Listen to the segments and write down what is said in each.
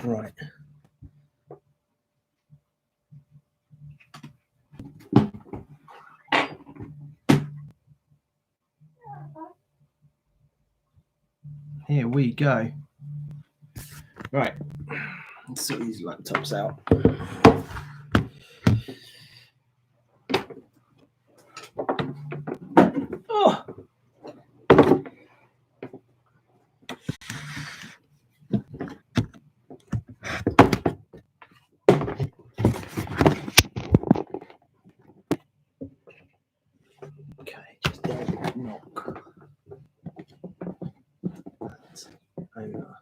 Right. Here we go. Right. Let's sort these laptops out. Oh. Okay, just don't knock. That's over.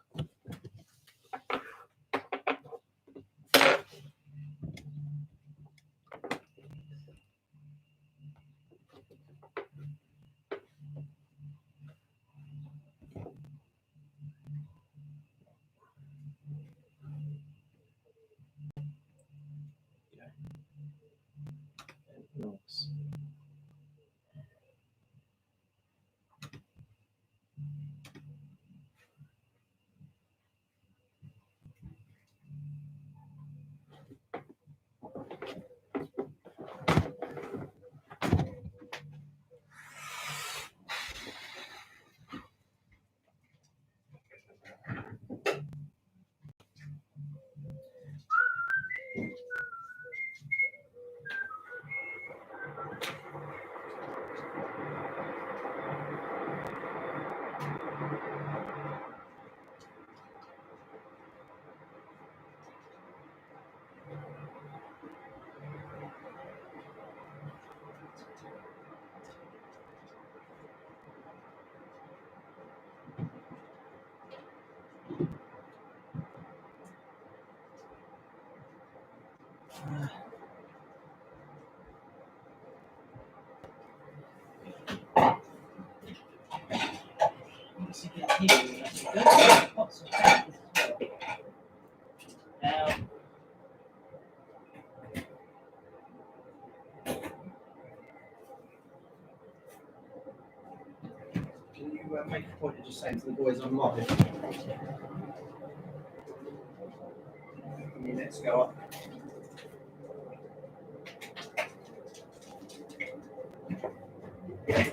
Knocks. Can you make a point of just saying to the boys on live? Let's go up. Yeah.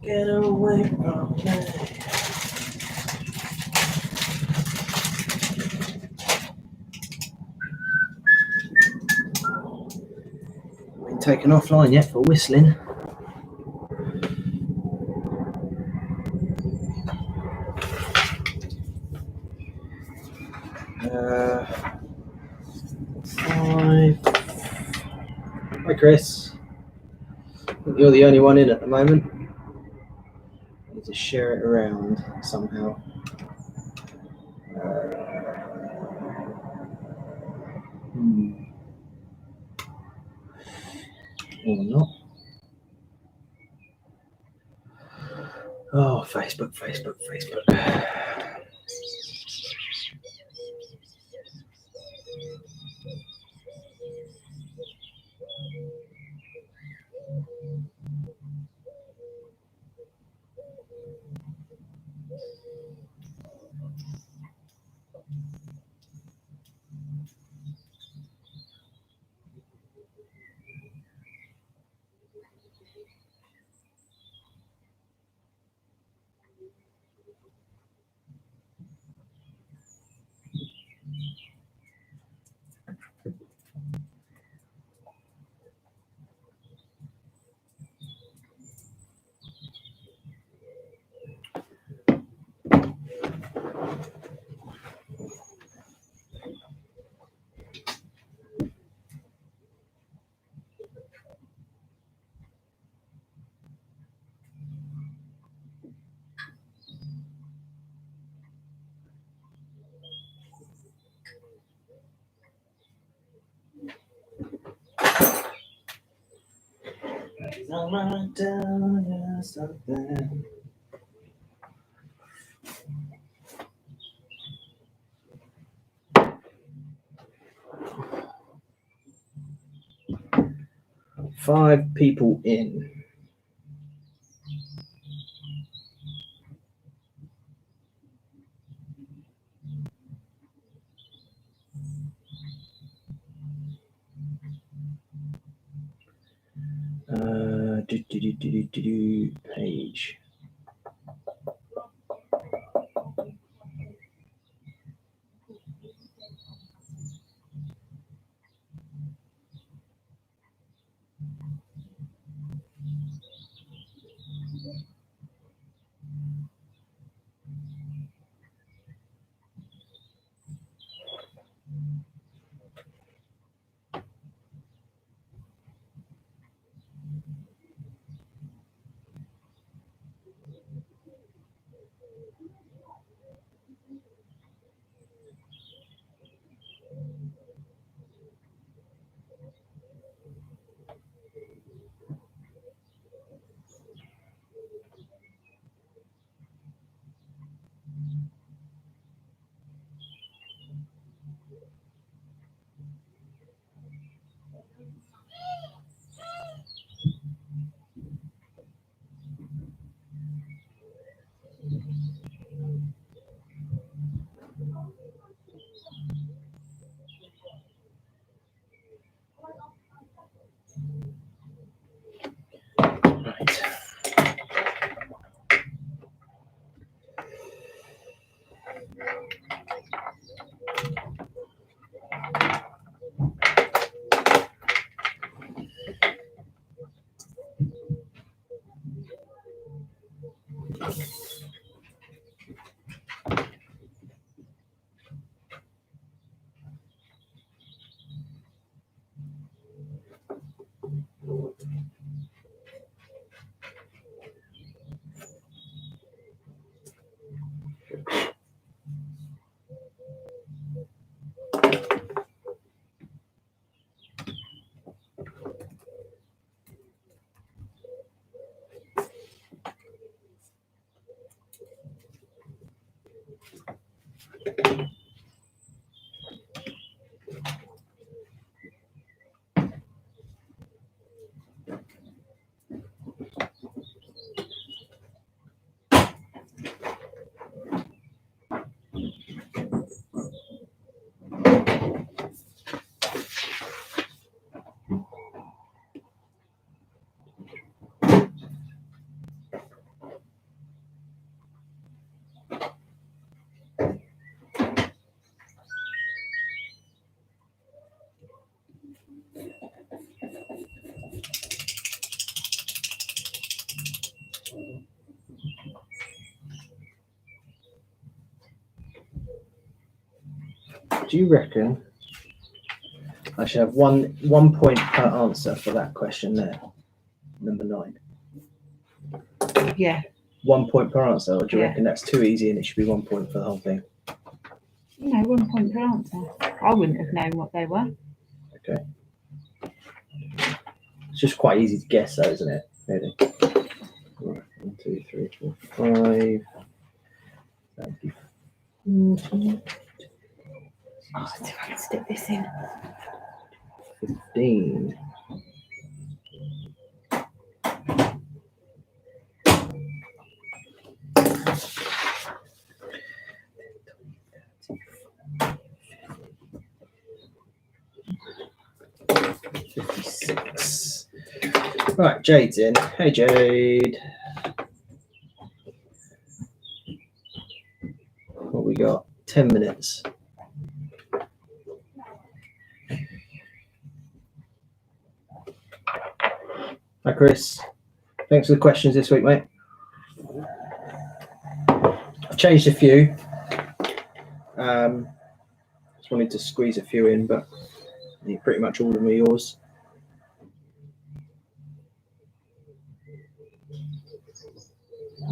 Get away from me. Been taken offline yet for whistling. Hi Chris. I think you're the only one in at the moment. I need to share it around somehow. Or not. Oh, Facebook. Something. Five people in. Page. Right. Do you reckon I should have one point per answer for that question there? Number 9. Yeah. 1 point per answer, or do you Yeah. reckon that's too easy and it should be 1 point for the whole thing? No, 1 point per answer. I wouldn't have known what they were. Okay. It's just quite easy to guess, though, isn't it? Really. Right. 1, 2, 3, 4, 5. That'd be 14, Oh, so I can stick this in. 15. $56. Right, Jade's in. Hey, Jade. What we got? 10 minutes. Hi, Chris. Thanks for the questions this week, mate. I've changed a few. Just wanted to squeeze a few in, but I think pretty much all of them are yours.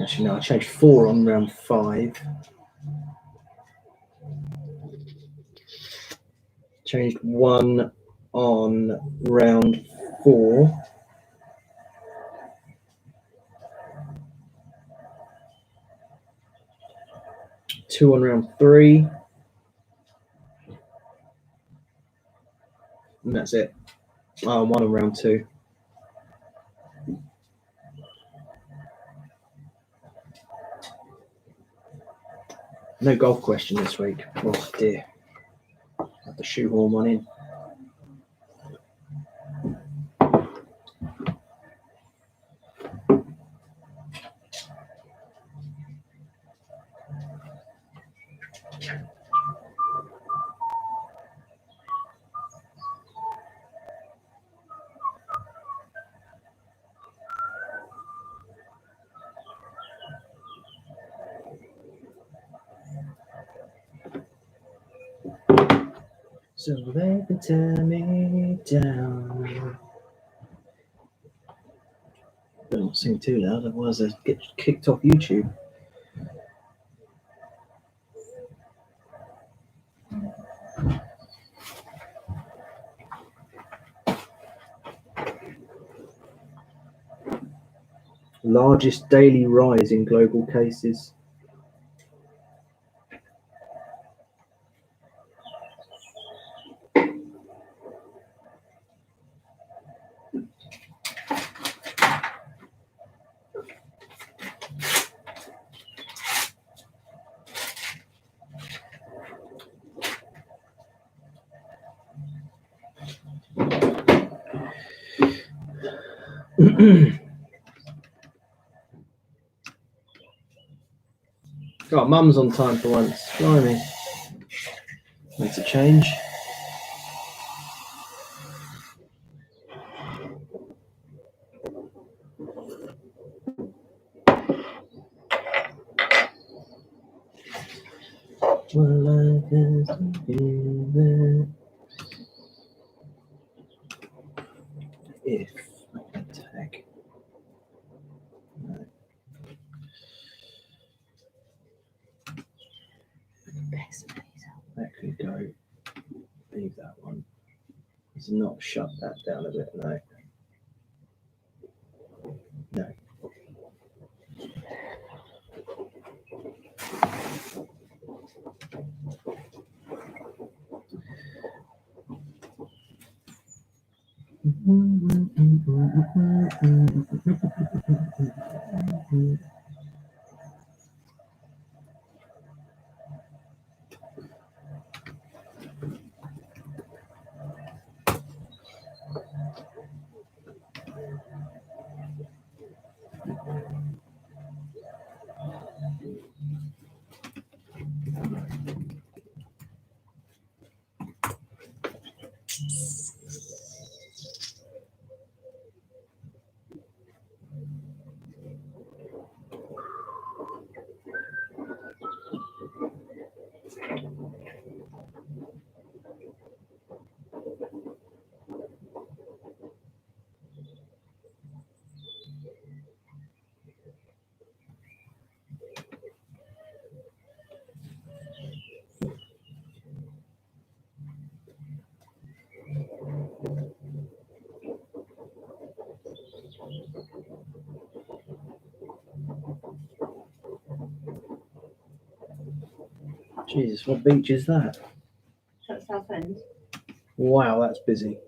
Actually, no, I changed 4 on round 5. Changed 1 on round 4. 2 on round 3. And that's it. Oh, 1 on round 2. No golf question this week. Oh dear. I have to shoehorn one in. So they can tear me down. Better not sing too loud, otherwise I get kicked off YouTube. Largest daily rise in global cases. God, Mum's on time for once. Blimey. Makes a change. Well, I can feel it. If I can tag. No. That could go. Leave that one. Let's not shut that down a bit, no. No. Jesus, what beach is that? That's Southend. Wow, that's busy.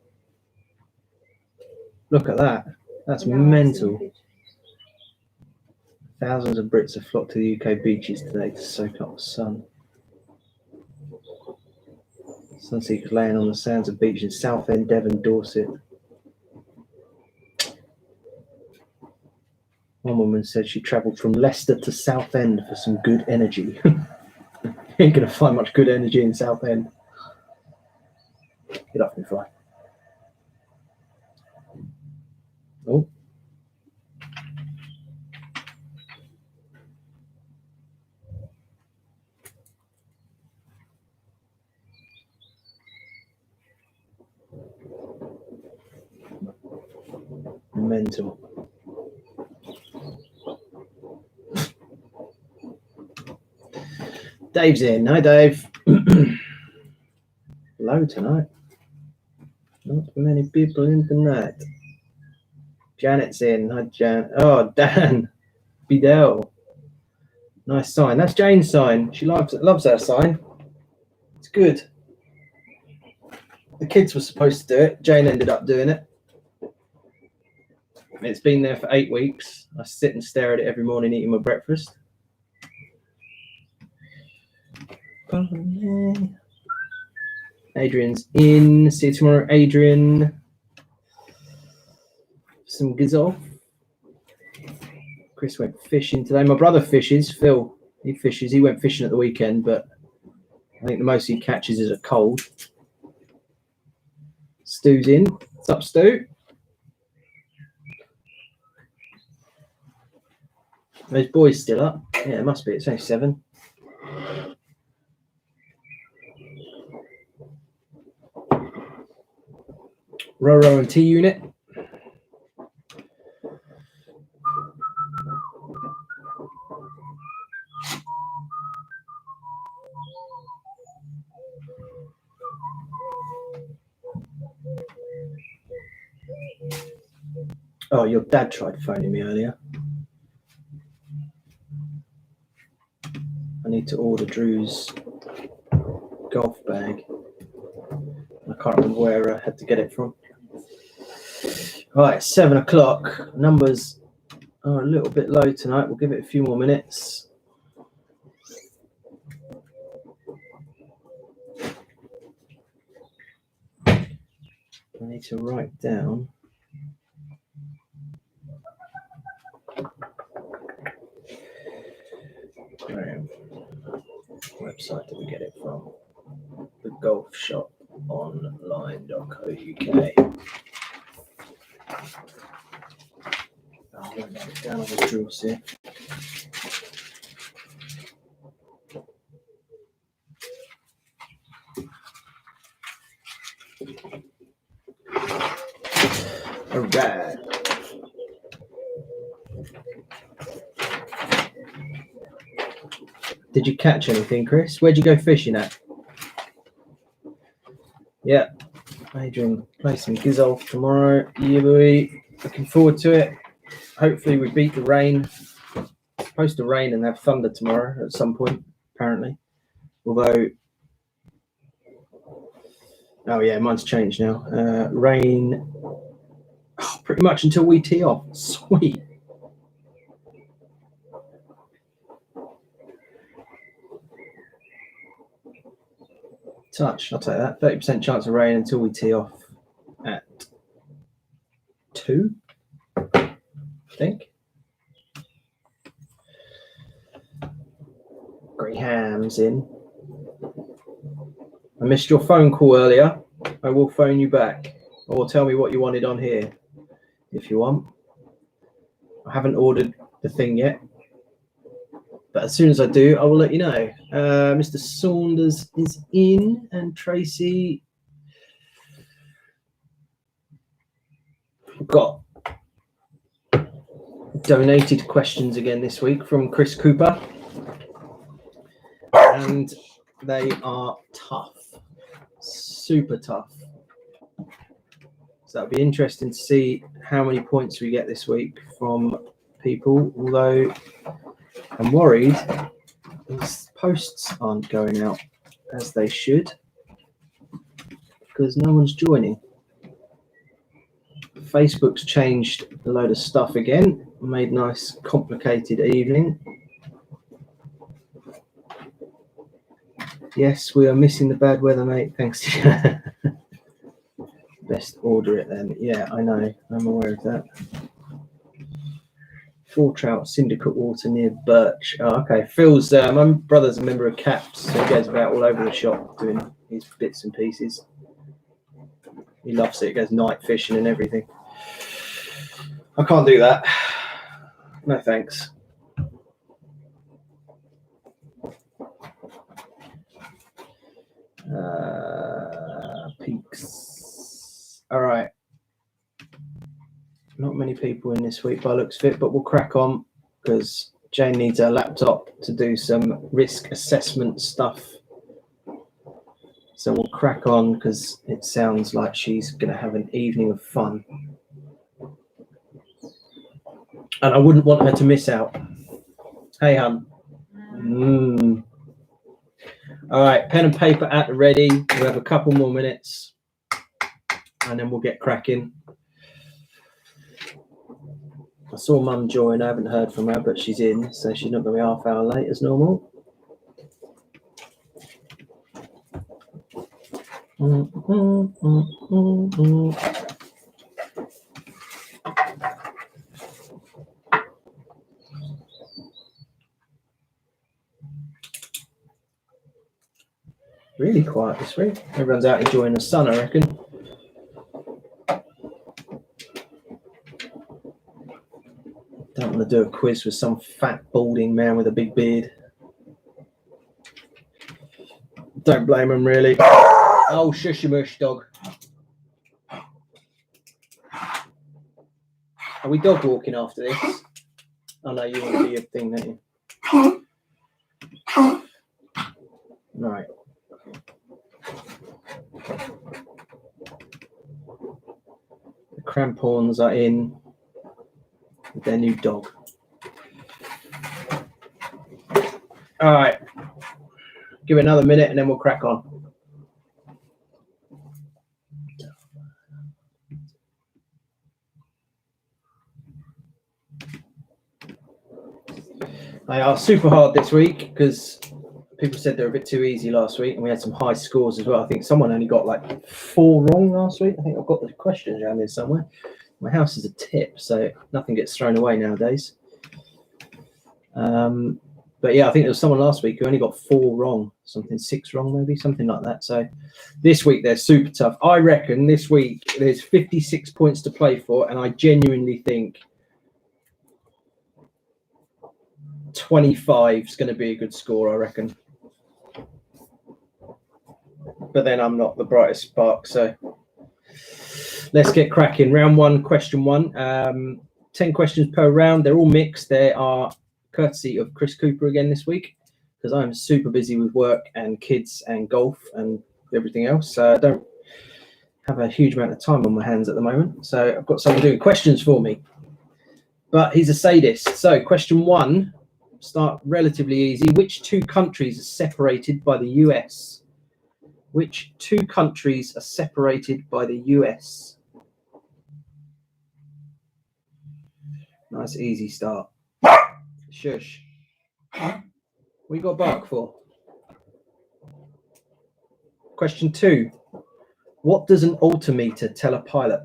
Look at that. That's No, I've seen mental. pictures. Thousands of Brits have flocked to the UK beaches today to soak up the sun. Sunseekers laying on the sands of beach in Southend, Devon, Dorset. One woman said she travelled from Leicester to Southend for some good energy. Ain't gonna find much good energy in Southend. Get off me, fly. Oh. Mental. Dave's in. Hi, Dave. Low tonight. Not many people in tonight. Janet's in. Hi, Jan. Oh, Dan. Bidell. Nice sign. That's Jane's sign. She loves her sign. It's good. The kids were supposed to do it. Jane ended up doing it. It's been there for 8 weeks. I sit and stare at it every morning eating my breakfast. Adrian's in. See you tomorrow, Adrian. Some gazelle. Chris went fishing today. My brother fishes. Phil, he fishes. He went fishing at the weekend, but I think the most he catches is a cold. Stu's in. What's up, Stu? Those boys still up? Yeah, it must be. It's only 7. Roro and T unit. Oh, your dad tried phoning me earlier. I need to order Drew's golf bag. I can't remember where I had to get it from. Right, 7 o'clock. Numbers are a little bit low tonight. We'll give it a few more minutes. I need to write down. Website did we get it from? The golf shop online.co.uk. I'll write that down on the drill set. All right. Did you catch anything, Chris? Where'd you go fishing at? Yeah, Adrian, play some Gizolf tomorrow. Yeah, boy. Looking forward to it. Hopefully we beat the rain. It's supposed to rain and have thunder tomorrow at some point, apparently. Although, oh yeah, mine's changed now. Rain pretty much until we tee off. Sweet. Touch, I'll take that. 30% chance of rain until we tee off at 2, I think. Graham's in. I missed your phone call earlier. I will phone you back. Or tell me what you wanted on here, if you want. I haven't ordered the thing yet. But as soon as I do, I will let you know. Mr. Saunders is in, and Tracy. We've got donated questions again this week from Chris Cooper. And they are tough. Super tough. So that'll be interesting to see how many points we get this week from people. Although I'm worried these posts aren't going out as they should because no one's joining. Facebook's changed a load of stuff again, made nice complicated evening. Yes, we are missing the bad weather, mate. Thanks. Best order it then. Yeah, I know. I'm aware of that. Full trout syndicate water near Birch. Oh, okay. Phil's my brother's a member of CAPS, so he goes about all over the shop doing his bits and pieces. He loves it. He goes night fishing and everything. I can't do that. No thanks. Peaks. All right. Not many people in this week by looks fit, but we'll crack on because Jane needs her laptop to do some risk assessment stuff. So we'll crack on because it sounds like she's going to have an evening of fun. And I wouldn't want her to miss out. Hey, hun. All right, pen and paper at the ready. We'll have a couple more minutes and then we'll get cracking. I saw Mum join. I haven't heard from her, but she's in, so she's not going to be half hour late as normal. Really quiet this week. Everyone's out enjoying the sun, I reckon. Don't want to do a quiz with some fat balding man with a big beard. Don't blame him, really. Oh, shush mush, dog. Are we dog walking after this? Oh no, you want to do your thing, don't you? Right. The crampons are in with their new dog. All right. Give it another minute and then we'll crack on. They are super hard this week because people said they were a bit too easy last week and we had some high scores as well. I think someone only got like 4 wrong last week. I think I've got the questions around here somewhere. My house is a tip, so nothing gets thrown away nowadays. But yeah, I think there was someone last week who only got 4 wrong, something 6 wrong, maybe something like that. So this week they're super tough. I reckon this week there's 56 points to play for, and I genuinely think 25 is going to be a good score, I reckon. But then I'm not the brightest spark, so let's get cracking. Round 1, question 1. 10 questions per round. They're all mixed. They are courtesy of Chris Cooper again this week because I'm super busy with work and kids and golf and everything else. So I don't have a huge amount of time on my hands at the moment. So I've got someone doing questions for me. But he's a sadist. So question 1, start relatively easy. Which 2 countries are separated by the US? Which 2 countries are separated by the US? Nice, easy start. Shush. What you got bark for? Question 2. What does an altimeter tell a pilot?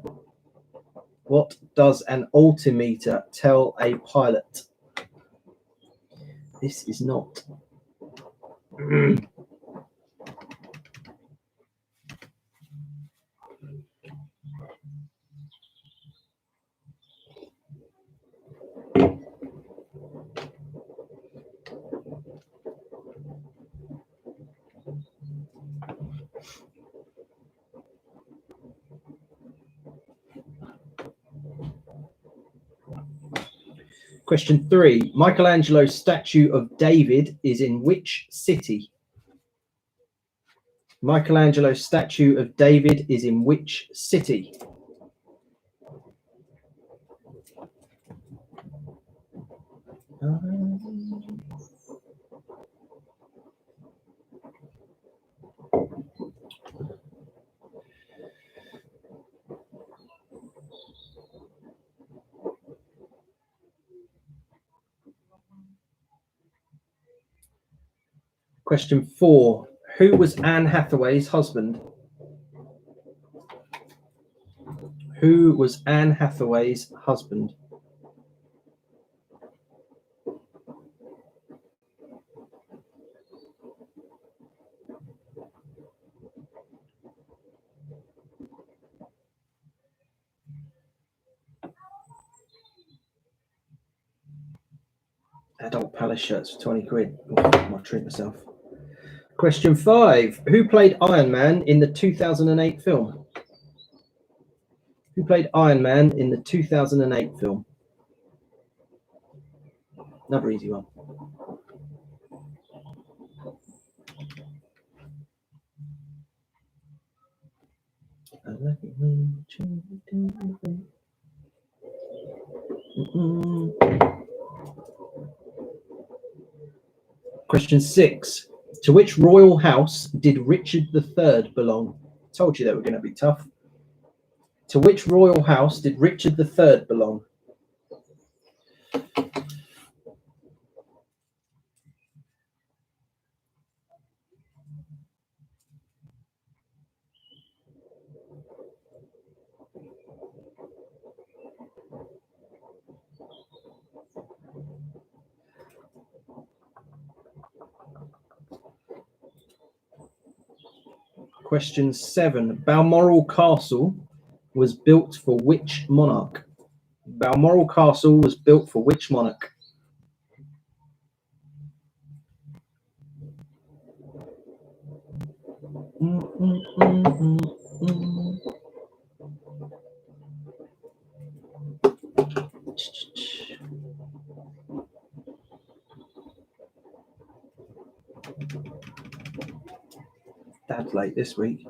What does an altimeter tell a pilot? This is not. Question 3. Michelangelo's statue of David is in which city? Michelangelo's statue of David is in which city? Question 4. Who was Anne Hathaway's husband? Who was Anne Hathaway's husband? Adult Palace shirts for 20 quid. I might treat myself. Question 5. Who played Iron Man in the 2008 film? Who played Iron Man in the 2008 film? Another easy one. I like it when you Question 6. To which royal house did Richard III belong? Told you they were going to be tough. To which royal house did Richard III belong? Question 7. Balmoral Castle was built for which monarch? Balmoral Castle was built for which monarch? Dad's late this week.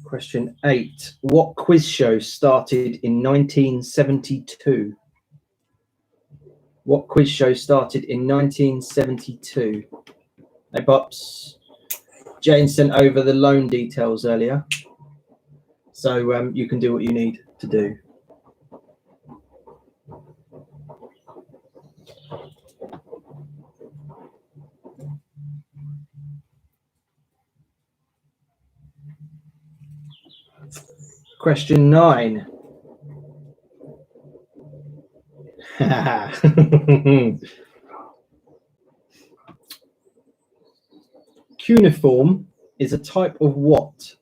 Question 8. What quiz show started in 1972? What quiz show started in 1972? Hey, Bops. Jane sent over the loan details earlier, so you can do what you need to do. Question 9. Cuneiform is a type of what?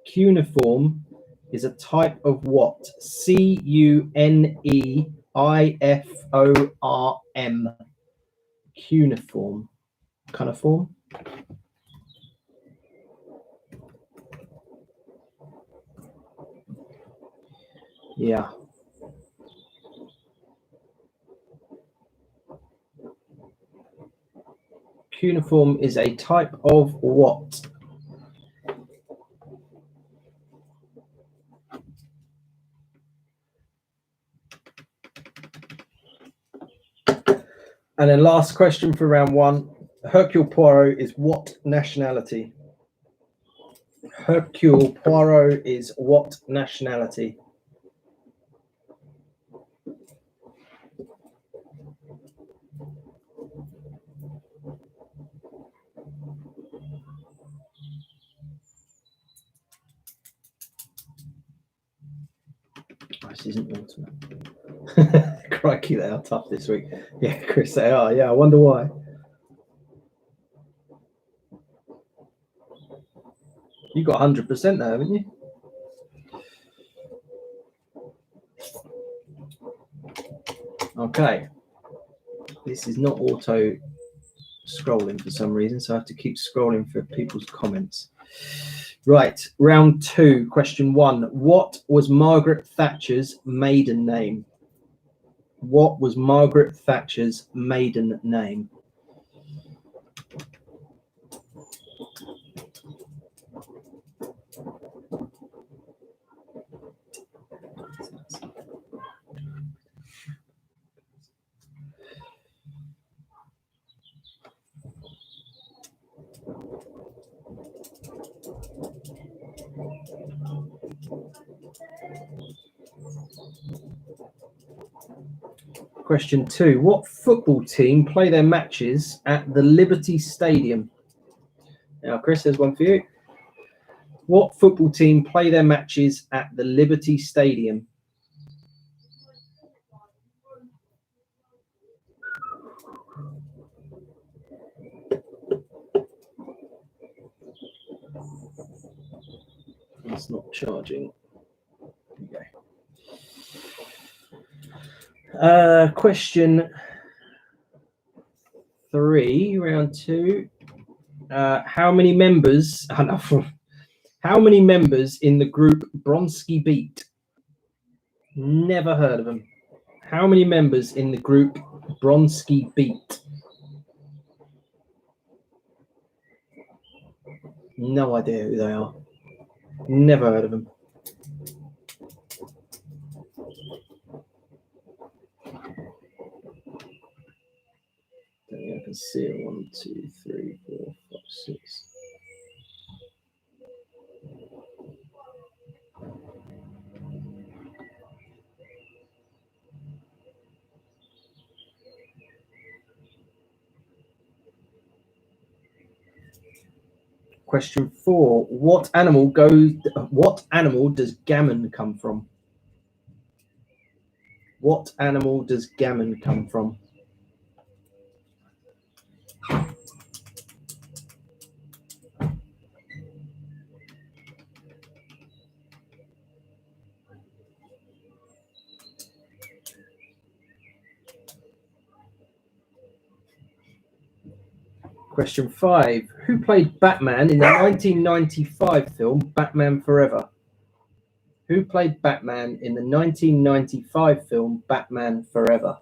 Cuneiform is a type of what? Cuneiform. Cuneiform. Cuneiform? Yeah. Cuneiform is a type of what? And then last question for round 1. Hercule Poirot is what nationality? Hercule Poirot is what nationality? Oh, this isn't ultimate. Crikey, they are tough this week. Yeah, Chris, they are. Yeah, I wonder why. You got 100% there, haven't you? Okay. This is not auto scrolling for some reason, so I have to keep scrolling for people's comments. Right, round 2, question 1. What was Margaret Thatcher's maiden name? What was Margaret Thatcher's maiden name? Question 2. What football team play their matches at the Liberty Stadium? Now, Chris, there's one for you. What football team play their matches at the Liberty Stadium? It's not charging. Okay. Question 3, round 2. How many members? How many members in the group Bronski Beat? Never heard of them. How many members in the group Bronski Beat? No idea who they are. Never heard of them. 2, 3, 4, 5, 6. Question 4. What animal does gammon come from? What animal does gammon come from? Question 5. Who played Batman in the 1995 film Batman Forever? Who played Batman in the 1995 film Batman Forever?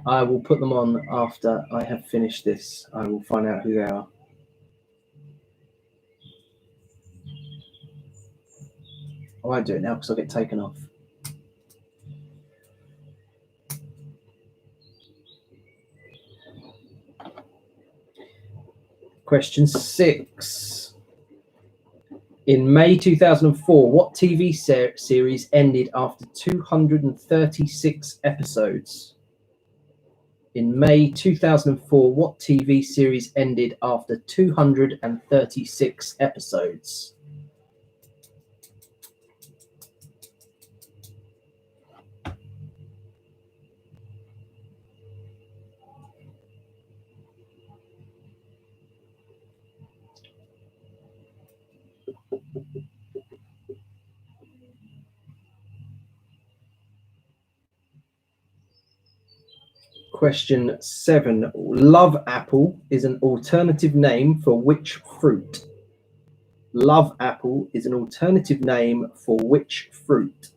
I will put them on after I have finished this. I will find out who they are. I won't do it now because I'll get taken off. Question 6. In May 2004, what TV series ended after 236 episodes? In May 2004, what TV series ended after 236 episodes? Question 7. Love apple is an alternative name for which fruit? Love apple is an alternative name for which fruit?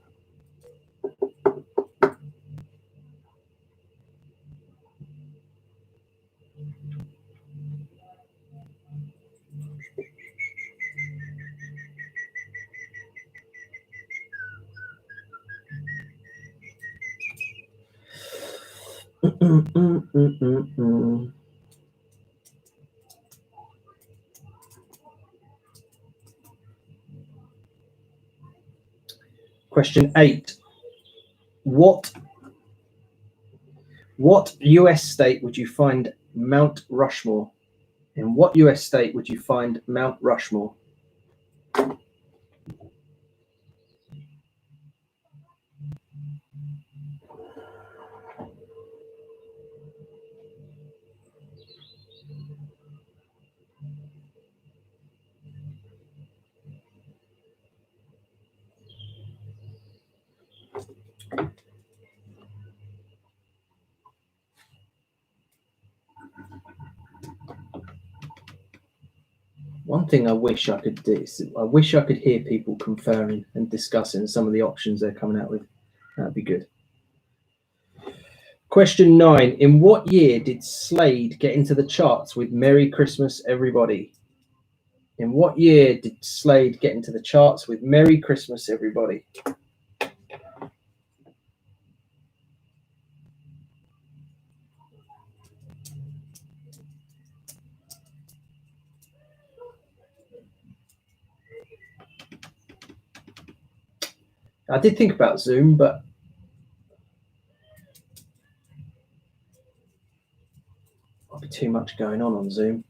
Question 8. What US state would you find Mount Rushmore? In what US state would you find Mount Rushmore? One thing I wish I could do is I wish I could hear people conferring and discussing some of the options they're coming out with. That'd be good. Question 9. In what year did Slade get into the charts with Merry Christmas, Everybody? In what year did Slade get into the charts with Merry Christmas, Everybody? I did think about Zoom, but there'll be too much going on Zoom.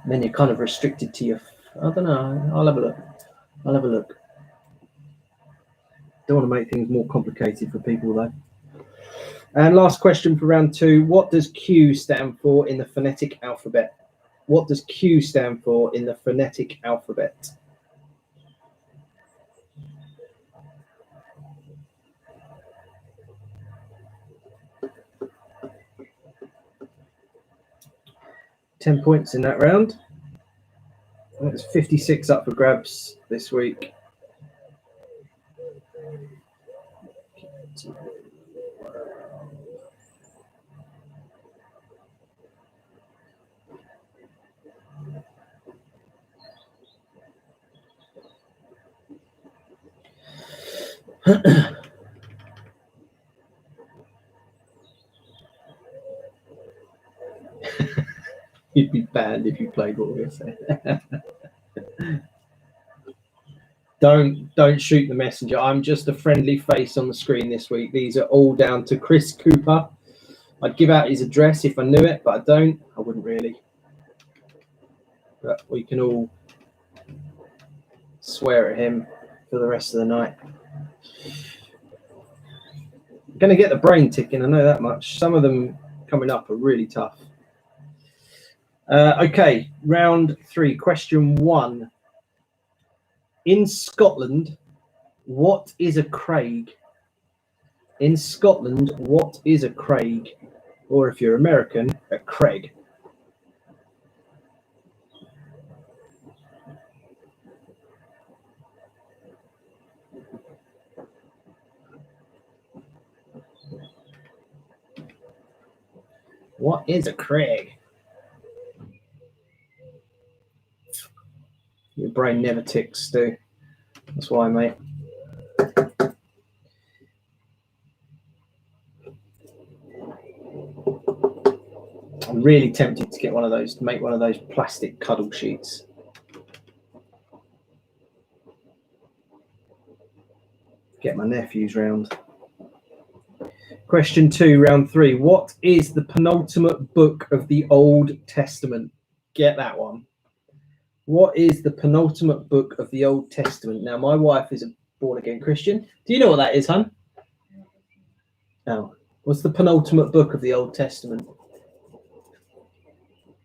And then you're kind of restricted to your... I don't know. I'll have a look. Don't want to make things more complicated for people, though. And last question for round 2. What does Q stand for in the phonetic alphabet? What does Q stand for in the phonetic alphabet? £10 points in that round. That's 56 up for grabs this week. You'd be banned if you played what we were saying. Don't shoot the messenger. I'm just a friendly face on the screen this week. These are all down to Chris Cooper. I'd give out his address if I knew it, but I don't. I wouldn't really. But we can all swear at him for the rest of the night. I'm going to get the brain ticking, I know that much. Some of them coming up are really tough. Okay, round 3. Question 1. In Scotland, what is a craig? In Scotland, what is a craig? Or if you're American, a craig. What is a craig? Your brain never ticks, Stu. That's why, mate. I'm really tempted to get one of those, to make one of those plastic cuddle sheets. Get my nephews round. Question 2, round 3. What is the penultimate book of the Old Testament? Get that one. What is the penultimate book of the Old Testament? Now, my wife is a born-again Christian. Do you know what that is, hon? No. What's the penultimate book of the Old Testament?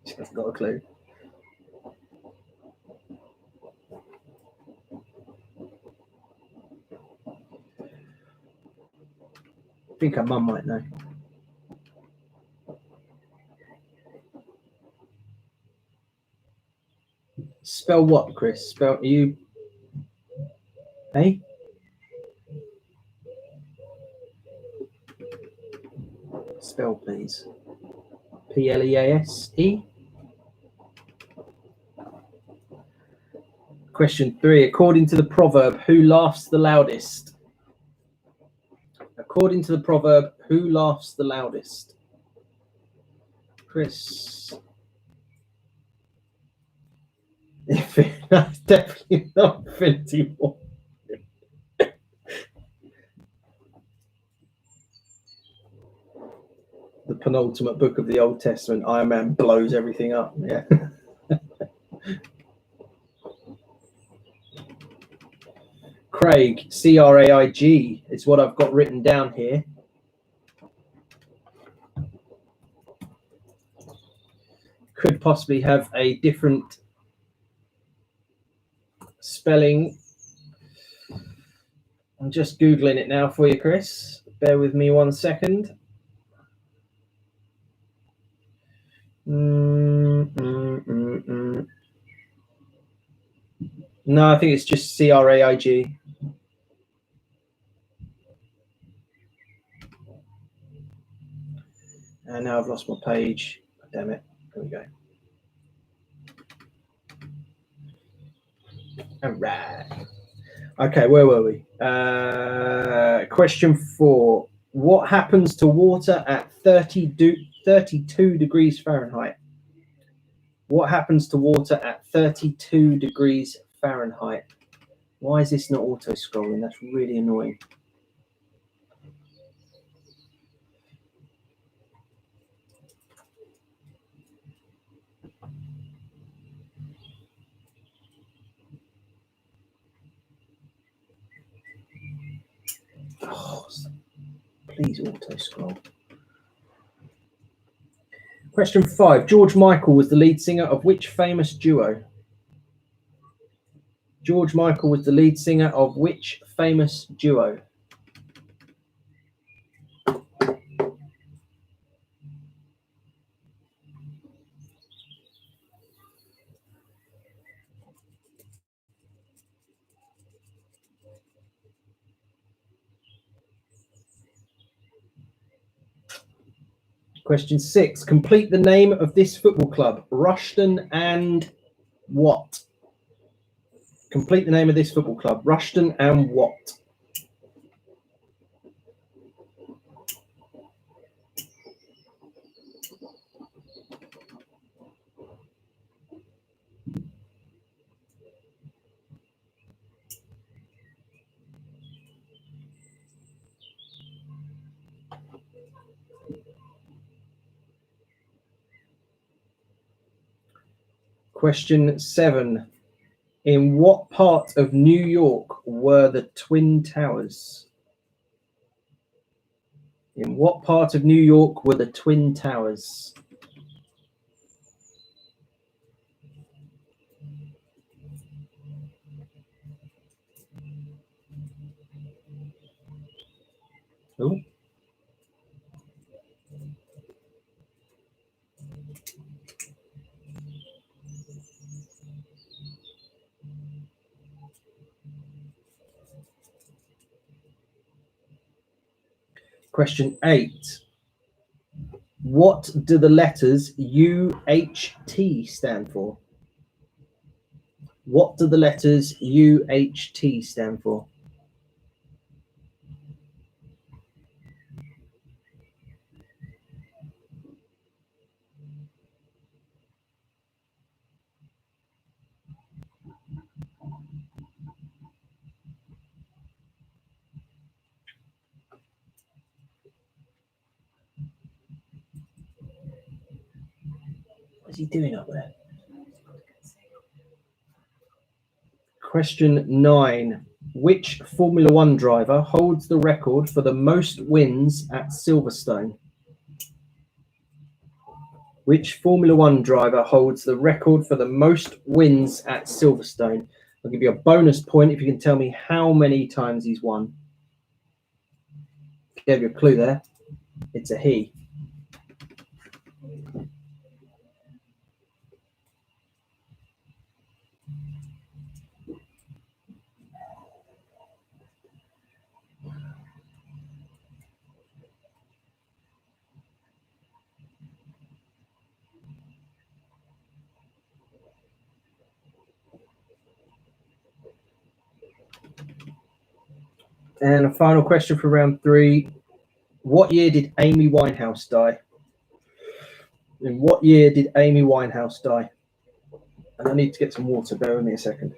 She hasn't got a clue. I think her mum might know. Spell what, Chris? Spell you. Hey? Spell, please. P-L-E-A-S-E? Question 3. According to the proverb, who laughs the loudest? According to the proverb, who laughs the loudest? Chris. That's definitely not Infinity War. The penultimate book of the Old Testament, Iron Man blows everything up. Yeah. Craig, C-R-A-I-G, is what I've got written down here. Could possibly have a different spelling. I'm just Googling it now for you, Chris. Bear with me 1 second. No, I think it's just C-R-A-I-G. And now I've lost my page. Damn it. There we go. All right. Okay, where were we? Question 4. What happens to water at 32 degrees Fahrenheit? What happens to water at 32 degrees Fahrenheit? Why is this not auto-scrolling? That's really annoying. Oh, please auto-scroll. Question 5. George Michael was the lead singer of which famous duo? George Michael was the lead singer of which famous duo? Question 6. Complete the name of this football club. Rushden and what? Complete the name of this football club. Rushden and what? Question 7. In what part of New York were the Twin Towers? In what part of New York were the Twin Towers? Oh. Question 8. What do the letters UHT stand for? What do the letters UHT stand for? What's he doing up there? Question 9. Which Formula One driver holds the record for the most wins at Silverstone? Which Formula One driver holds the record for the most wins at Silverstone? I'll give you a bonus point if you can tell me how many times he's won. Gave you a clue there. It's a he. And a final question for round 3. What year did Amy Winehouse die? In what year did Amy Winehouse die? And I need to get some water. Bear with me a second.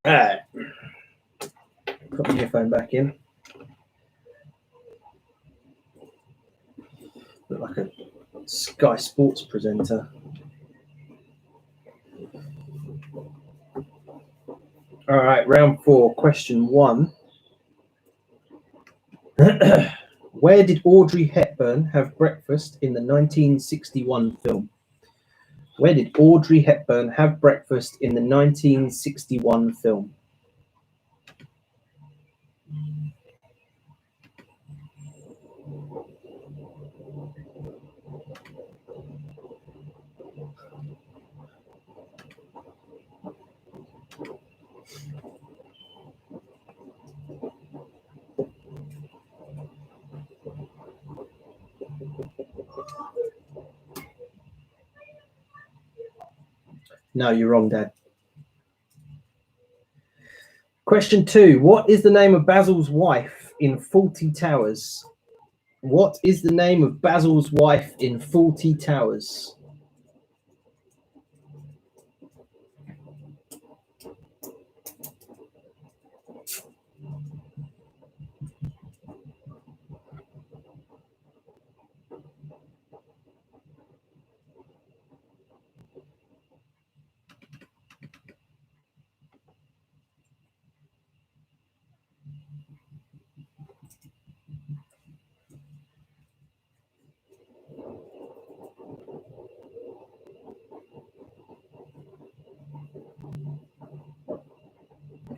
All right. Put my earphone back in. Look like a Sky Sports presenter. All right, round 4, question 1. Where did Audrey Hepburn have breakfast in the 1961 film? Where did Audrey Hepburn have breakfast in the 1961 film? No, you're wrong, Dad. Question 2. What is the name of Basil's wife in Fawlty Towers? What is the name of Basil's wife in Fawlty Towers?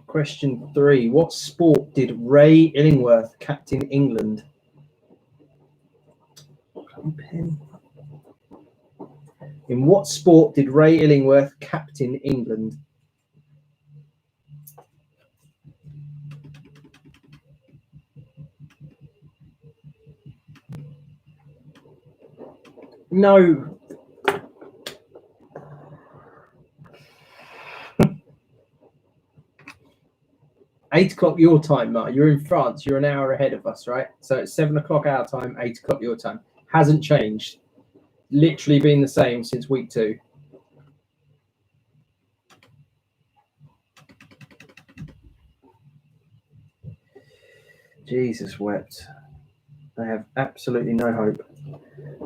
Question 3. What sport did Ray Illingworth captain England? In what sport did Ray Illingworth captain England? No. Eight o'clock your time, Mark. You're in France. You're an hour ahead of us, right? So it's 7 o'clock our time, 8 o'clock your time. Hasn't changed. Literally been the same since week 2. Jesus wept. I have absolutely no hope.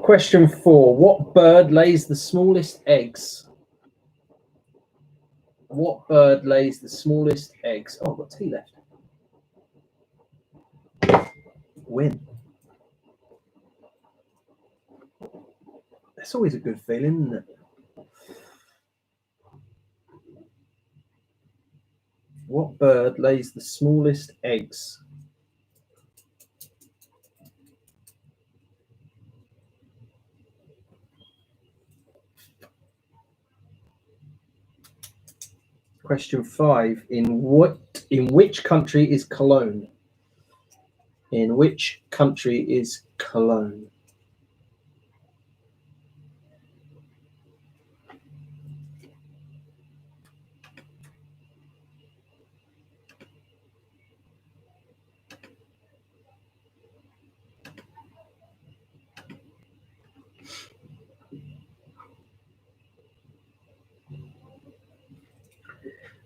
Question 4. What bird lays the smallest eggs? What bird lays the smallest eggs? Oh, I've got tea left. Win. That's always a good feeling, isn't it? What bird lays the smallest eggs? Question 5. In which country is Cologne? In which country is Cologne?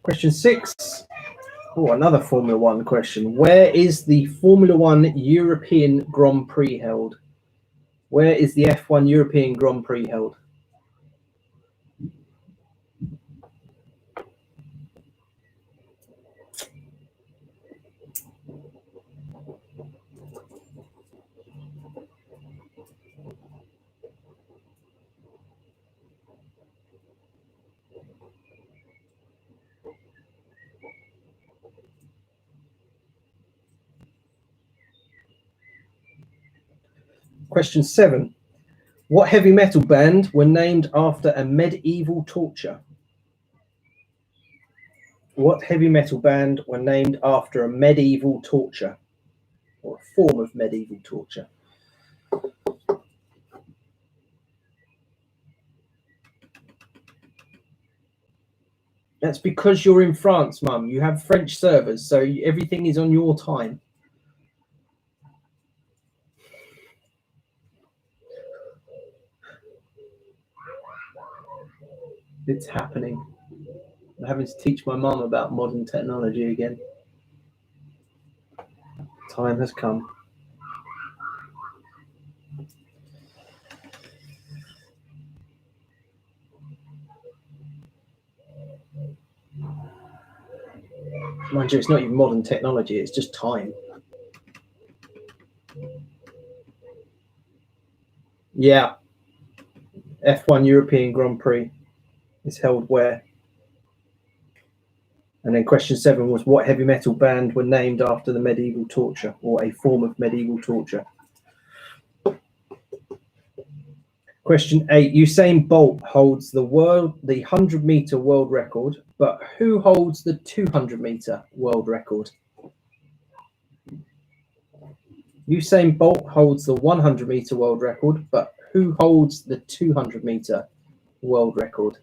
Question 6. Oh, another Formula One question. Where is the Formula One European Grand Prix held? Where is the F1 European Grand Prix held? Question 7. What heavy metal band were named after a medieval torture? What heavy metal band were named after a medieval torture? Or a form of medieval torture? That's because you're in France, Mum. You have French servers, so everything is on your time. It's happening. I'm having to teach my mum about modern technology again. Time has come. Mind you, it's not even modern technology, it's just time. Yeah. F1 European Grand Prix is held where? And then question 7 was what heavy metal band were named after the medieval torture or a form of medieval torture? Question 8, Usain Bolt holds the 100-meter world record, but who holds the 200-meter world record? Usain Bolt holds the 100-meter world record, but who holds the 200-meter world record?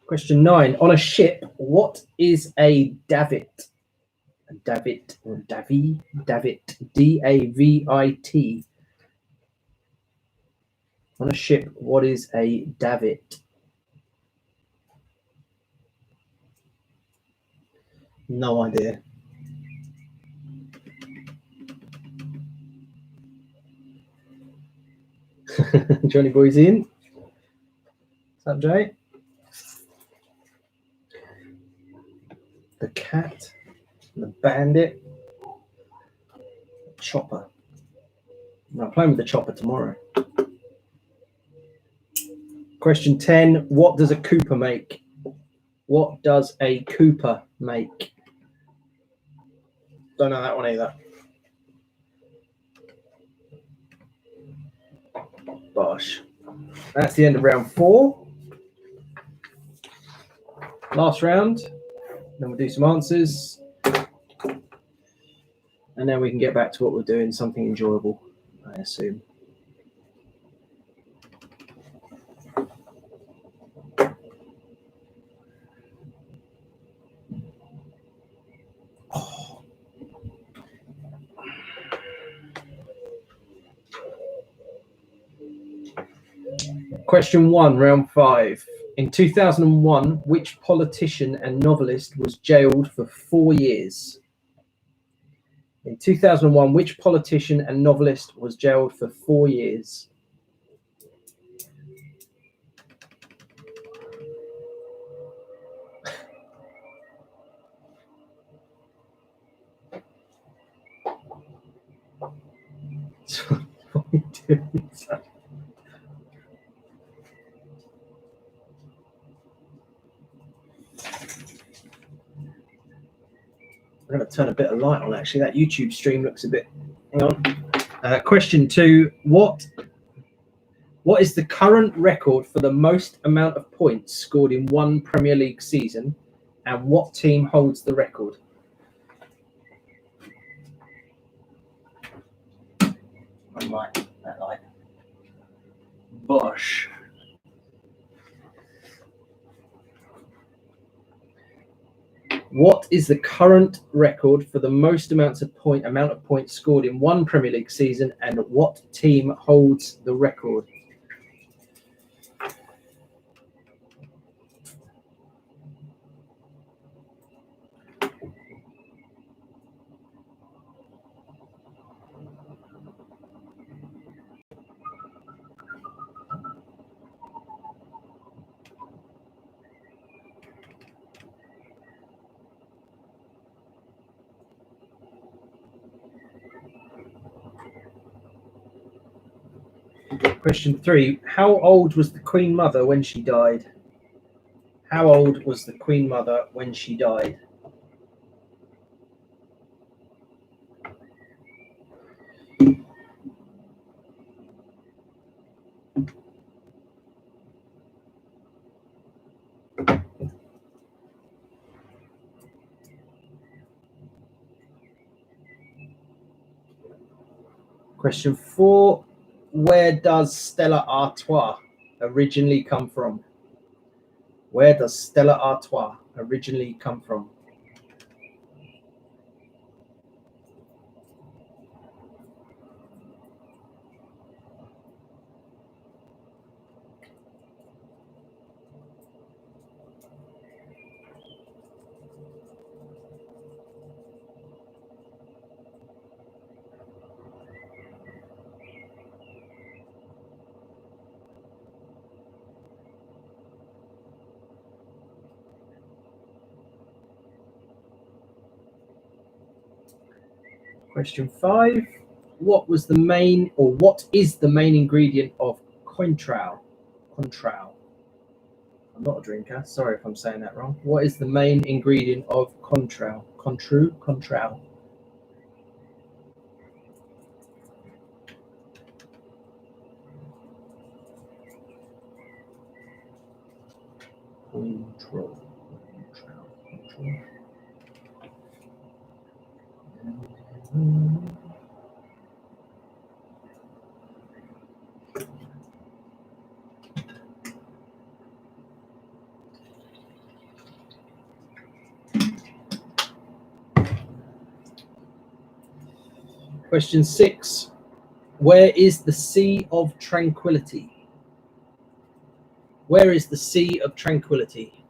Question 9. On a ship, what is a davit? A davit or davit? Davit. D-A-V-I-T. On a ship, what is a davit? No idea. Johnny Boy's in. What's up, Jay? The cat, the bandit, the chopper. I'm playing with the chopper tomorrow. Question 10. What does a Cooper make? What does a Cooper make? Don't know that one either. Bosh. That's the end of round 4. Last round. Then we'll do some answers. And then we can get back to what we're doing, something enjoyable, I assume. Question 1, round 5. In 2001, which politician and novelist was jailed for 4 years? In 2001, which politician and novelist was jailed for 4 years? What are we doing? I'm going to turn a bit of light on, actually. That YouTube stream looks a bit... Hang on. Question 2. What is the current record for the most amount of points scored in one Premier League season, and what team holds the record? Unlike that light. Bosh. What is the current record for the most amount of points scored in one Premier League season, and what team holds the record? Question 3. How old was the Queen Mother when she died? How old was the Queen Mother when she died? Question 4. Where does Stella Artois originally come from? Where does Stella Artois originally come from? Question 5. What is the main ingredient of Cointreau? Cointreau. I'm not a drinker. Sorry if I'm saying that wrong. What is the main ingredient of Cointreau? Cointreau. Cointreau. Cointreau. Question 6. Where is the Sea of Tranquility? Where is the Sea of Tranquility?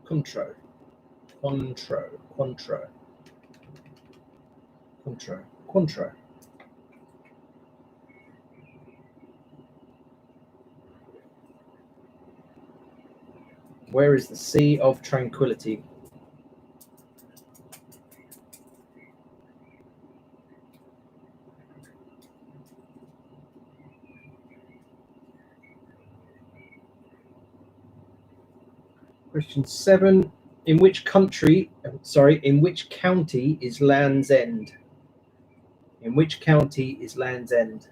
Cointreau. Cointreau. Cointreau. Cointreau. Cointreau. Where is the Sea of Tranquility? Question 7. In which county is Land's End? In which county is Land's End?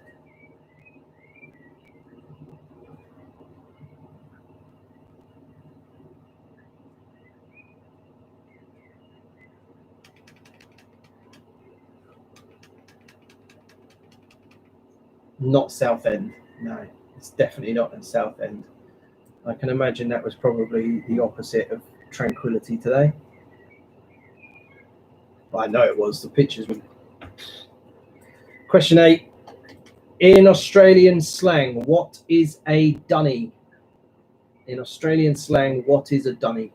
Not Southend. No, it's definitely not in Southend. I can imagine that was probably the opposite of tranquility today. But I know it was. The pictures were. Question 8. In Australian slang, what is a dunny? In Australian slang, what is a dunny?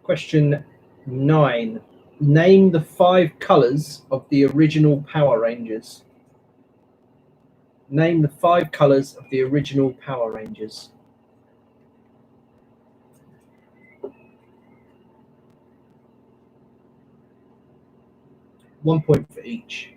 Question 9. Name the 5 colours of the original Power Rangers. Name the 5 colours of the original Power Rangers. 1 point for each.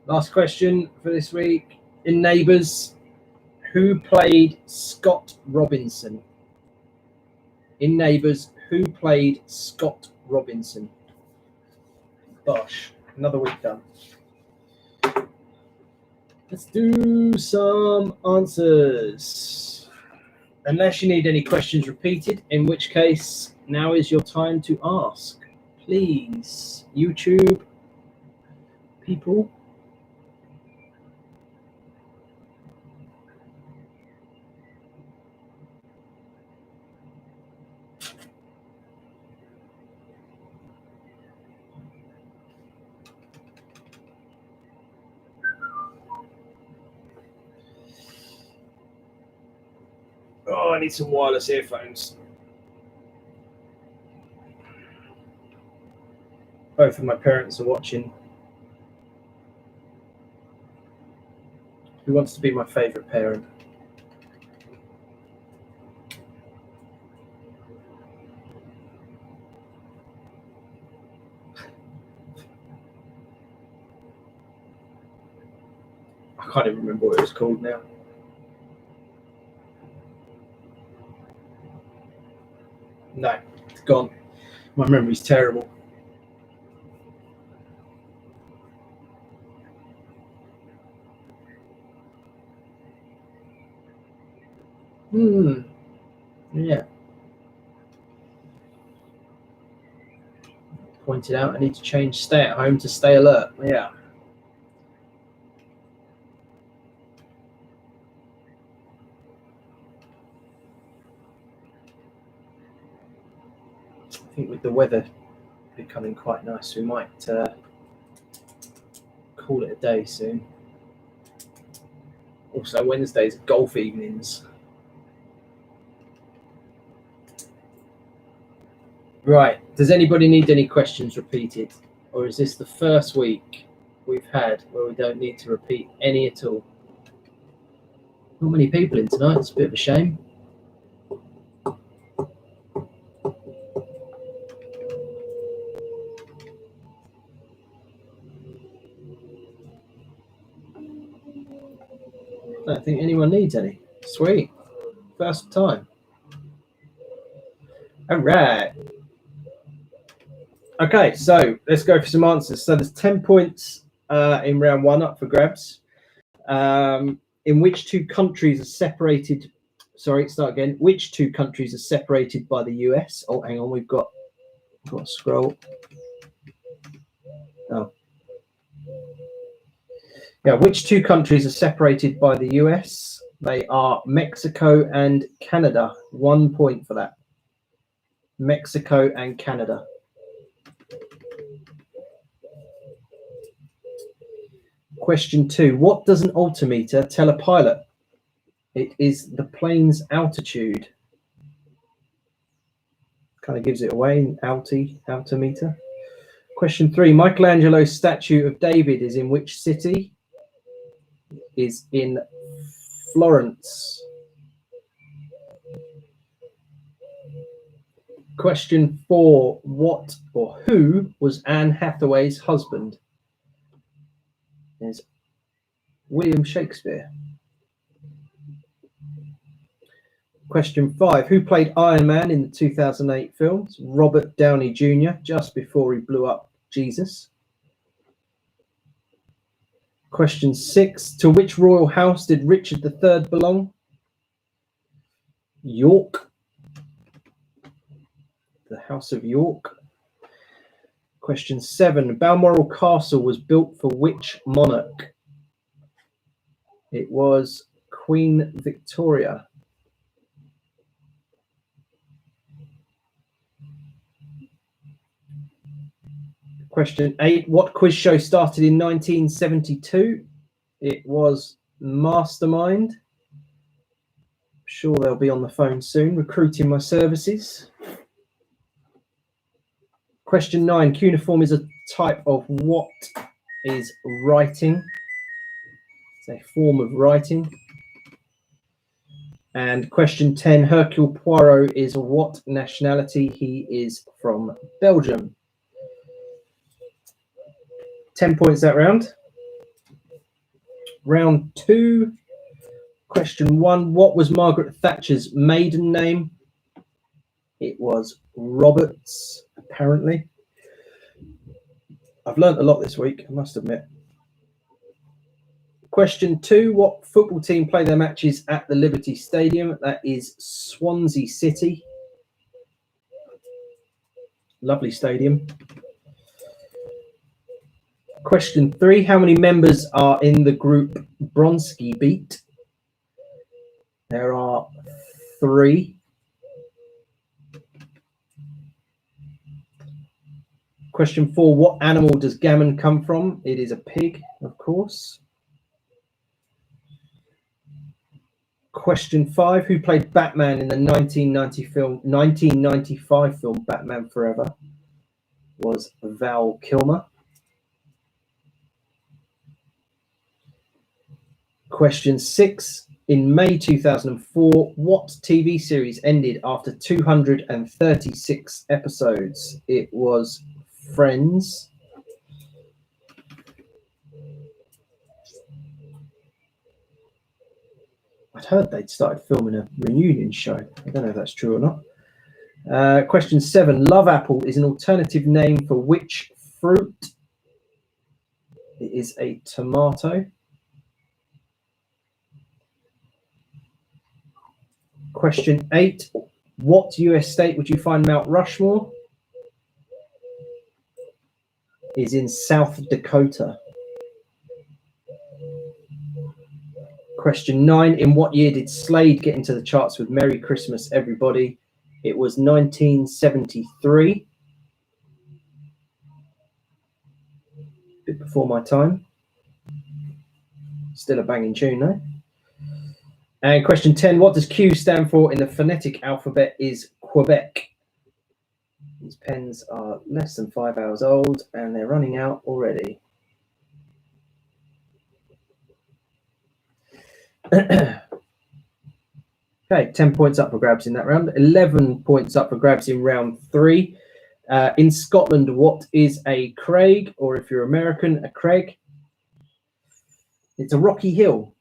Last question for this week. In Neighbours, who played Scott Robinson? In Neighbours, who played Scott Robinson? Bosh. Another week done. Let's do some answers. Unless you need any questions repeated, in which case now is your time to ask. Please, YouTube people. Oh, I need some wireless earphones. Both of my parents are watching. Who wants to be my favourite parent? I can't even remember what it was called now. No, it's gone. My memory's terrible. Yeah. Pointed out I need to change stay at home to stay alert. Yeah. I think with the weather becoming quite nice, we might call it a day soon. Also, Wednesdays are golf evenings. Right. Does anybody need any questions repeated? Or is this the first week we've had where we don't need to repeat any at all? Not many people in tonight. It's a bit of a shame. I don't think anyone needs any. Sweet. First time. All right. Okay, so let's go for some answers. So there's 10 points in round 1 up for grabs. In which 2 countries are separated Sorry, start again. Which two countries are separated by the US? Oh, hang on, we've got to scroll. Oh. Yeah, which two countries are separated by the US? They are Mexico and Canada. 1 point for that. Mexico and Canada. Question 2. What does an altimeter tell a pilot? It is the plane's altitude. Kind of gives it away, altimeter. Question 3. Michelangelo's statue of David is in which city? Is in Florence. Question 4. What or who was Anne Hathaway's husband? Is William Shakespeare. Question 5. Who played Iron Man in the 2008 film? It's Robert Downey Jr. just before he blew up Jesus. Question 6. To which royal house did Richard III belong? York. The House of York. Question 7. Balmoral Castle was built for which monarch? It was Queen Victoria. Question 8. What quiz show started in 1972? It was Mastermind. I'm sure they'll be on the phone soon, recruiting my services. Question 9. Cuneiform is a type of what is writing? It's a form of writing. And question 10. Hercule Poirot is what nationality? He is from Belgium. 10 points that round. Round 2. Question 1. What was Margaret Thatcher's maiden name? It was Roberts, apparently. I've learnt a lot this week, I must admit. Question 2. What football team play their matches at the Liberty Stadium? That is Swansea City. Lovely stadium. Question 3. How many members are in the group Bronski Beat? There are 3. Question 4. What animal does gammon come from? It is a pig, of course. Question 5. Who played Batman in the 1995 film Batman Forever? Was Val Kilmer. Question 6. In May 2004, what TV series ended after 236 episodes? It was Friends. I'd heard they'd started filming a reunion show. I don't know if that's true or not. Question 7. Love apple is an alternative name for which fruit? It is a tomato. Question 8. What US state would you find Mount Rushmore? Is in South Dakota. Question 9. In what year did Slade get into the charts with Merry Christmas, Everybody? It was 1973. Bit before my time. Still a banging tune, though. And question 10. What does Q stand for in the phonetic alphabet? Is Quebec. These pens are less than 5 hours old and they're running out already. Okay, 10 points up for grabs in that round. 11 points up for grabs in round 3. In Scotland, what is a Craig? Or if you're American, a Craig? It's a rocky hill.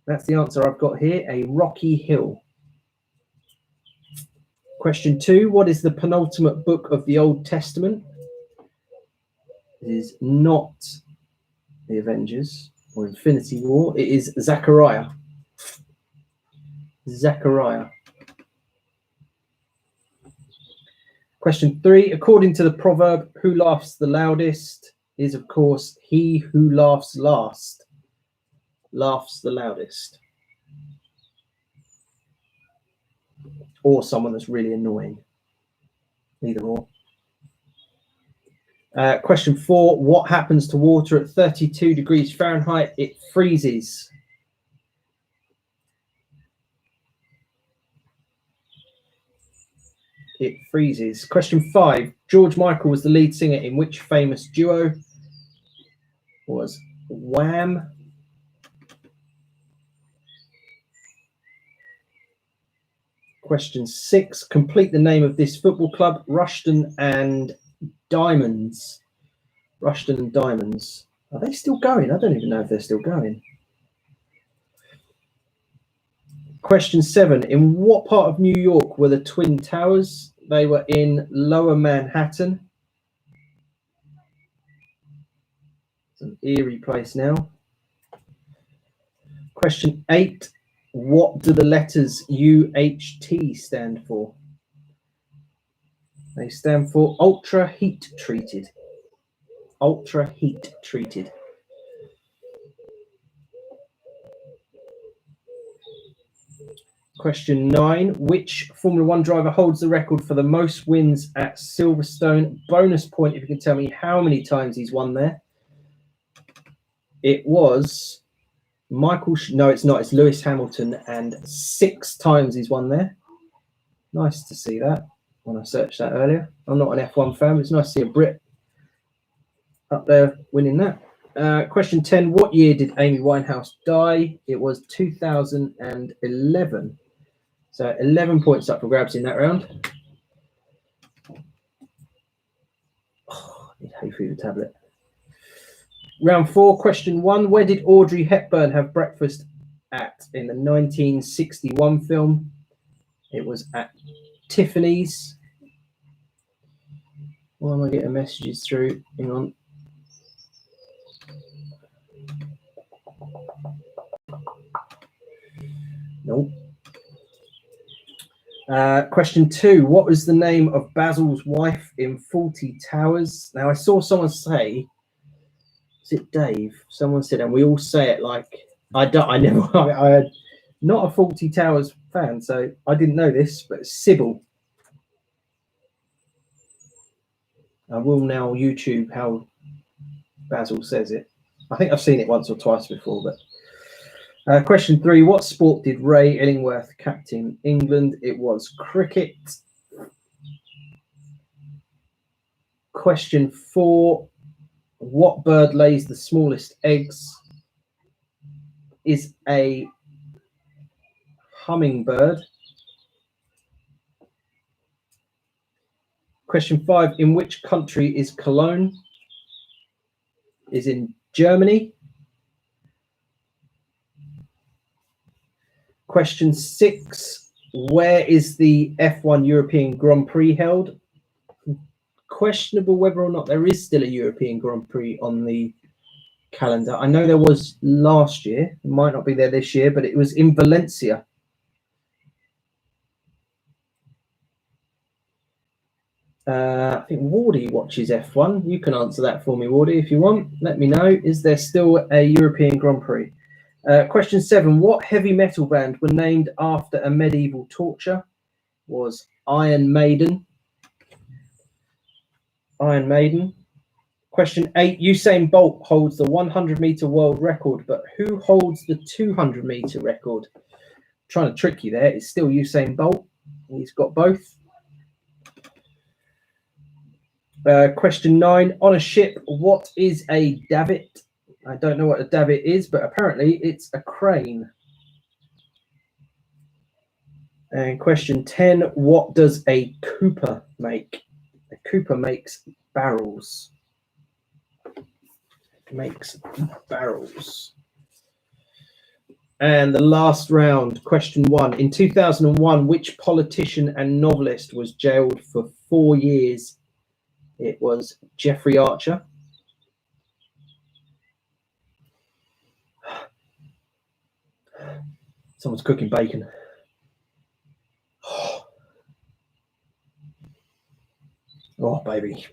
That's the answer I've got here, a rocky hill. Question 2. What is the penultimate book of the Old Testament? It is not the Avengers or Infinity War. It is Zechariah. Zechariah. Question 3. According to the proverb, who laughs the loudest is, of course, he who laughs last laughs the loudest. Or someone that's really annoying. Either or. Question 4. What happens to water at 32 degrees Fahrenheit? It freezes. It freezes. Question 5. George Michael was the lead singer in which famous duo? Was Wham. Question 6. Complete the name of this football club. Rushden and Diamonds. Rushden and Diamonds. Are they still going? I don't even know if they're still going. Question 7. In what part of New York were the Twin Towers? They were in Lower Manhattan. It's an eerie place now. Question 8. What do the letters UHT stand for? They stand for ultra heat treated. Ultra heat treated. Question 9. Which Formula 1 driver holds the record for the most wins at Silverstone? Bonus point if you can tell me how many times he's won there. It was Michael. No, it's not. It's Lewis Hamilton, and 6 times he's won there. Nice to see that when I searched that earlier. I'm not an F1 fan, but it's nice to see a Brit up there winning that. Question 10. What year did Amy Winehouse die? It was 2011. So 11 points up for grabs in that round. Oh, I need hay fever tablet. Round 4, question 1. Where did Audrey Hepburn have breakfast at in the 1961 film? It was at Tiffany's. Why am I getting messages through? Hang on. Nope. Question 2. What was the name of Basil's wife in Fawlty Towers? Now, I saw someone say, is it Dave? Someone said, and we all say it like, I'm not a Fawlty Towers fan, so I didn't know this, but Sybil. I will now YouTube how Basil says it. I think I've seen it once or twice before, but question 3. What sport did Ray Illingworth captain England? It was cricket. Question 4. What bird lays the smallest eggs? Is a hummingbird. Question 5. In which country is Cologne? Is in Germany. Question 6. Where is the F1 European Grand Prix held? Questionable whether or not there is still a European Grand Prix on the calendar. I know there was last year. It might not be there this year, but it was in Valencia. I think Wardy watches F1. You can answer that for me, Wardy, if you want. Let me know. Is there still a European Grand Prix? Question 7. What heavy metal band were named after a medieval torture? Was Iron Maiden. Iron Maiden. Question 8. Usain Bolt holds the 100-meter world record, but who holds the 200-meter record? I'm trying to trick you there. It's still Usain Bolt. He's got both. Question 9. On a ship, what is a davit? I don't know what a davit is, but apparently it's a crane. And question 10. What does a cooper make? A cooper makes barrels. Makes barrels. And the last round, question 1. In 2001, which politician and novelist was jailed for 4 years? It was Jeffrey Archer. Someone's cooking bacon. Oh, baby.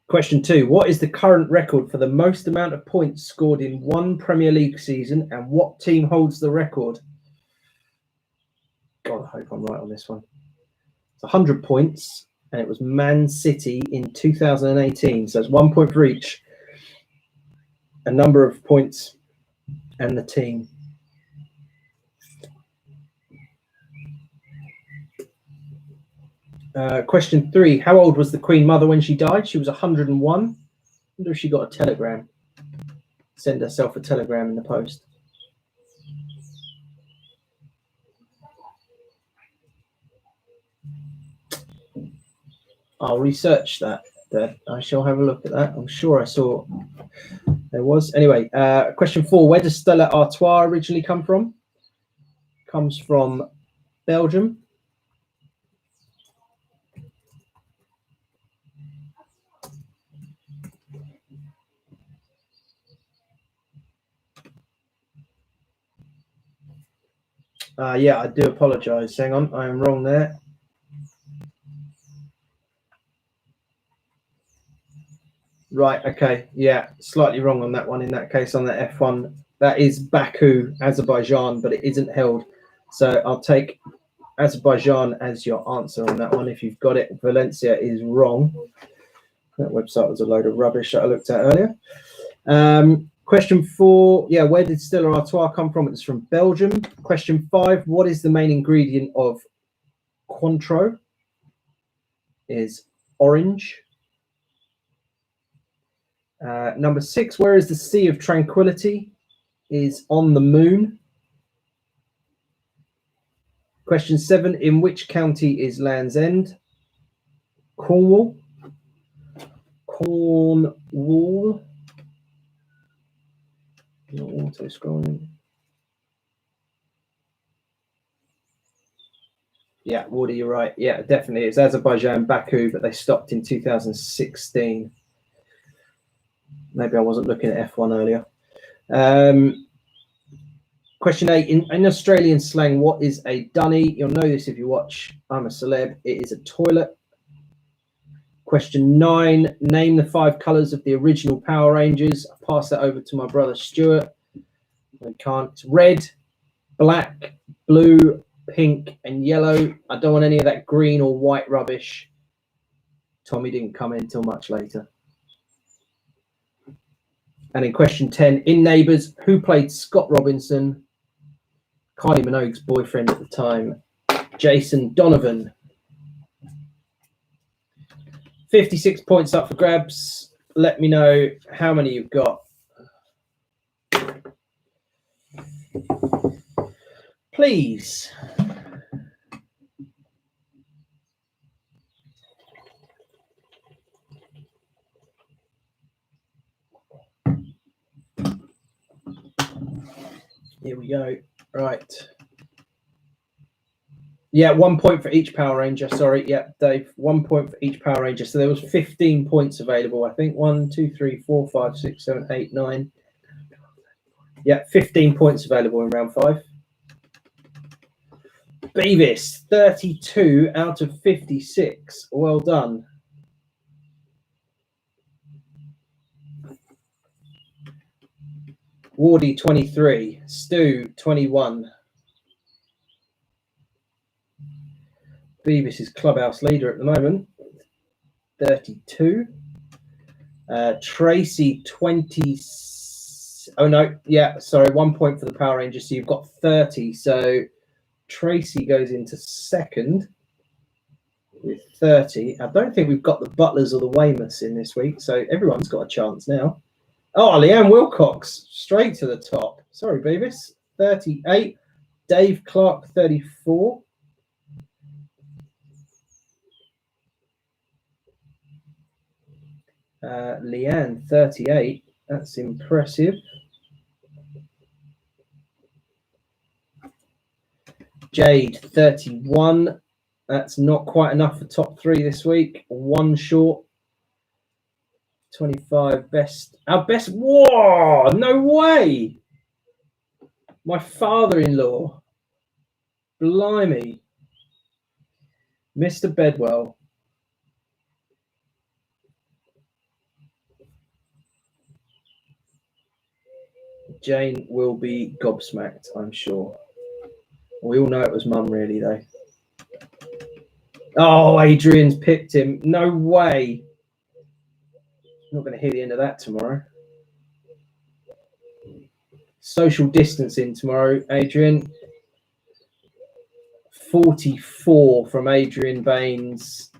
Question 2. What is the current record for the most amount of points scored in one Premier League season, and what team holds the record? God, I hope I'm right on this one. It's 100 points, and it was Man City in 2018. So it's 1 point for each. A number of points and the team. Question 3. How old was the Queen Mother when she died? She was 101. I wonder if she got a telegram. Send herself a telegram in the post. I'll research that. I shall have a look at that. I'm sure I saw there was. Anyway, question 4. Where does Stella Artois originally come from? Comes from Belgium. Yeah, I do apologise. Hang on, I am wrong there. Right, okay, yeah, slightly wrong on that one. In that case, on the F1, that is Baku, Azerbaijan, but it isn't held. So I'll take Azerbaijan as your answer on that one. If you've got it, Valencia is wrong. That website was a load of rubbish that I looked at earlier. Question 4, yeah, where did Stella Artois come from? It's from Belgium. Question 5, what is the main ingredient of Cointreau? Is orange. Number 6, where is the Sea of Tranquility? Is on the moon. Question 7, in which county is Land's End? Cornwall. Cornwall. Auto scrolling. Yeah, Woody, you're right. Yeah, definitely. It's Azerbaijan, Baku, but they stopped in 2016. Maybe I wasn't looking at F1 earlier. Question 8, in Australian slang, what is a dunny? You'll know this if you watch I'm a Celeb. It is a toilet. Question 9, name the 5 colours of the original Power Rangers. I'll pass that over to my brother Stuart. I can't. It's red, black, blue, pink, and yellow. I don't want any of that green or white rubbish. Tommy didn't come in until much later. And in question 10, in Neighbours, who played Scott Robinson? Kylie Minogue's boyfriend at the time, Jason Donovan. 56 points up for grabs. Let me know how many you've got. Please. Here we go. Right. Yeah, 1 point for each Power Ranger. Sorry. Yeah, Dave. 1 point for each Power Ranger. So there was 15 points available, I think. 1, 2, 3, 4, 5, 6, 7, 8, 9. Yeah, 15 points available in round 5. Beavis, 32 out of 56. Well done. Wardy, 23. Stu, 21. Beavis is clubhouse leader at the moment, 32. Tracy, 20. Oh, no. Yeah, sorry. 1 point for the Power Rangers. So you've got 30. So Tracy goes into second with 30. I don't think we've got the Butlers or the Weymouths in this week. So everyone's got a chance now. Oh, Leanne Wilcox, straight to the top. Sorry, Beavis. 38. Dave Clark, 34. Leanne, 38. That's impressive. Jade, 31. That's not quite enough for top 3 this week. 1 short. 25 best. Our best. Whoa! No way! My father-in-law. Blimey. Mr. Bedwell. Jane will be gobsmacked, I'm sure. We all know it was Mum, really, though. Oh, Adrian's picked him. No way. Not going to hear the end of that tomorrow. Social distancing tomorrow, Adrian. 44 from Adrian Baines.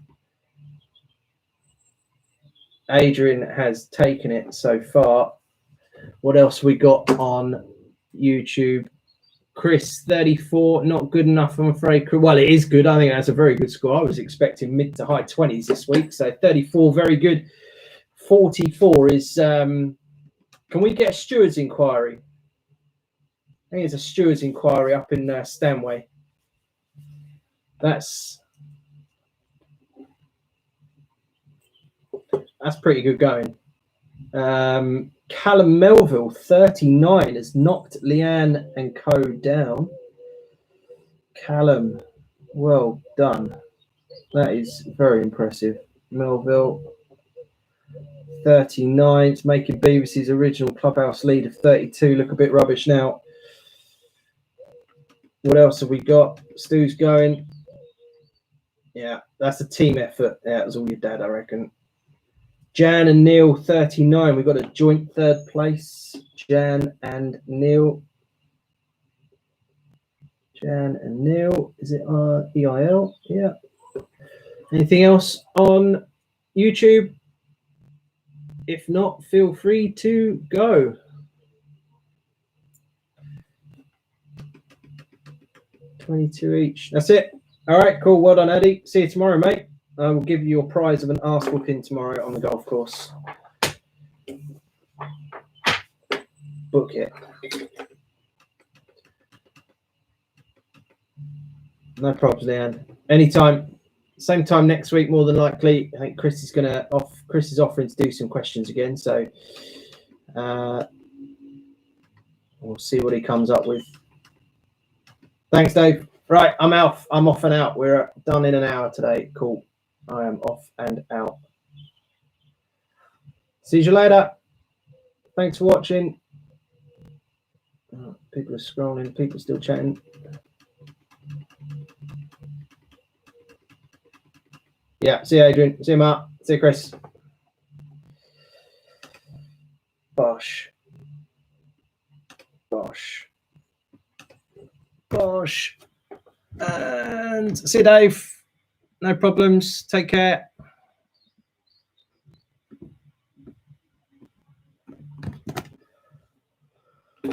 Adrian has taken it so far. What else we got on YouTube? Chris, 34, not good enough, I'm afraid. Well, it is good. I think that's a very good score. I was expecting mid to high 20s this week. So 34, very good. 44 is, can we get a steward's inquiry? I think it's a steward's inquiry up in Stanway. That's pretty good going. Callum Melville, 39, has knocked Leanne and Co down. Callum, well done. That is very impressive. Melville, 39. It's making Beavis' original clubhouse lead of 32 look a bit rubbish now. What else have we got? Stu's going. Yeah, that's a team effort. Yeah, it was all your dad, I reckon. Jan and Neil, 39. We've got a joint third place. Jan and Neil. Jan and Neil. Is it EIL? Yeah. Anything else on YouTube? If not, feel free to go. $22 each. That's it. All right, cool. Well done, Eddie. See you tomorrow, mate. I will give you your prize of an arse whooping tomorrow on the golf course. Book it. No problems, Leanne. Anytime. Same time next week, more than likely. I think Chris is Chris is offering to do some questions again, so we'll see what he comes up with. Thanks, Dave. Right, I'm off. I'm off and out. We're done in an hour today. Cool. I am off and out. See you later. Thanks for watching. Oh, people are scrolling. People are still chatting. Yeah, see you, Adrian. See you, Mark. See you, Chris. Bosh. Bosh. Bosh. And see you, Dave. No problems. Take care.